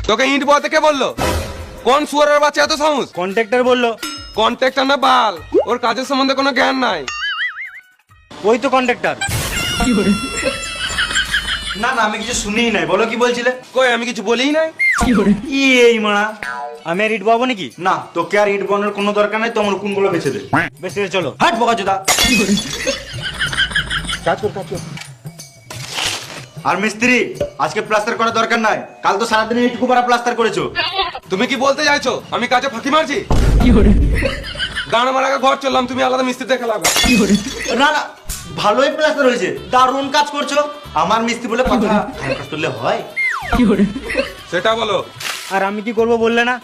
তোকে ইট বলতে কে বললো? কোন শুয়ারের বাচ্চা এত সাহস? কন্ট্রাক্টর বললো। কন্ট্রাক্টর না বাল, ওর কাজের সম্বন্ধে কোনো জ্ঞান নাই। ওই তো কন্ট্রাক্টর। না না, আমি কিছু শুনিই নাই, বলো কি বলছিলে? কই আমি কিছু বলিই নাই। এই মারা, আমি আর ইট বাবু নাকি? না তোকে আর ইট বানানোর কোনো দরকার নাই, তোমার কোনগুলো বেছে দে। বেশ ঠিক আছে, চলো। হাট বোকা চোদা। আর মিস্ত্রি, আজকে প্লাস্টার করার দরকার নাই, কাল তো সারাদিন এইটুকু পারা প্লাস্টার করেছো। তুমি কি বলতে চাইছো আমি কাজে ফাঁকি মারছি? গান মার আগে ঘর চললাম, তুমি আলাদা মিস্ত্রি দেখে লাগো। না না, ভালোই প্লাস্টার হয়েছে, দারুণ কাজ করছো। আমার মিস্ত্রি বলে কথা, খারাপ কাজ করলে হয়? সেটা বলো। আর আমি কি করব বললে না?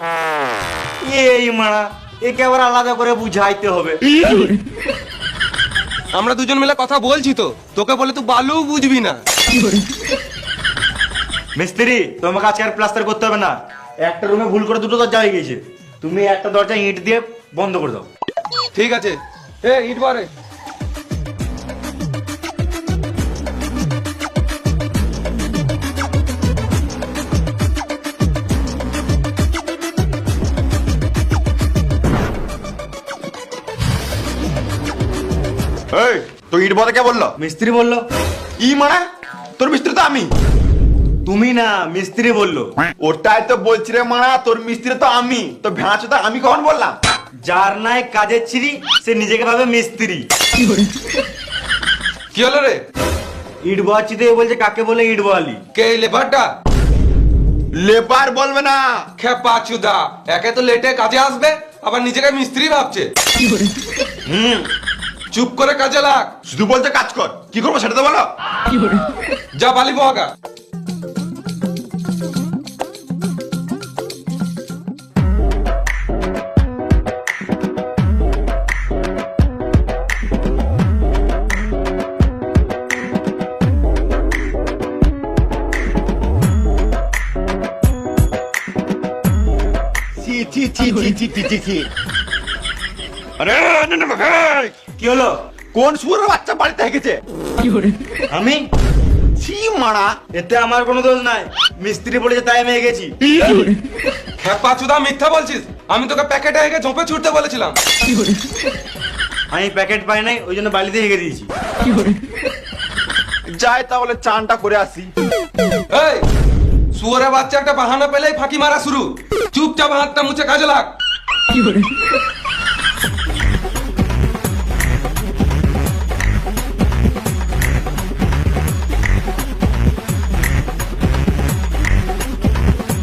এই মারা, একে আবার আলাদা করে বুঝাইতে হবে। আমরা দুজন মিলে কথা বলছি তো, তোকে বলে তুই বালু বুঝবি না। মিস্ত্রি, তোমাকে আজকে আর প্লাস্টার করতে হবে না, একটা রুমে ভুল করে দুটো দরজা হয়ে গেছে, তুমি একটা দরজা ইট দিয়ে বন্ধ করে দাও। ঠিক আছে, এ ইট বারে। এই তো ইট বলতে কে বললো? মিস্ত্রি বললো। ই মানে তোর মিস্ত্রি তো আমি। তুমি না, মিস্ত্রি বললো। ওটাই তো বলছি রে মারা, তোর মিস্ত্রি তো আমি, তো ভেড়াচ্ছে তো আমি কখন বললাম? যার নাই কাজের ছিরি, সে নিজেকে ভাবে মিস্ত্রি। কি হলো রে? ইট বয়াচ্ছি দিয়ে বলছে কাকে বলে ইট বয়ালি? কে এই লেবারটা? লেবার বলবে না। খেপা চুদা, একে তো লেটে কাজে আসবে, আবার নিজেকে মিস্ত্রি ভাবছে। হুম, চুপ করে কাজে লাগ। শুধু বলতে কাজ কর, কি করবো সেটা তো বলো। যা বালি বহাগা। ছি ছি ছি ছি ছি ছি ছি ছি। আরে না না ভাই, কি হলো? কোন শুয়োরের বাচ্চা বাড়িতে হেগেছে? আমি? ছি মারা। এতে আমার কোনো দোষ নাই, মিস্ত্রি বলেছে তাই আমি গেছি। খেপা চুদা, মিথ্যা বলছিস। আমি তোকে প্যাকেটে হেগে ঝোপে ছুটতে বলেছিলাম। আমি প্যাকেট পাই নাই, ওই জন্য বালিতে হেগে দিয়েছি। যাই তাহলে চানটা করে আসি। এই শুয়োরের বাচ্চা একটা বাহানা পেলেই ফাঁকি মারা শুরু। চুপচাপ হাতটা মুছে কাজে লাগ।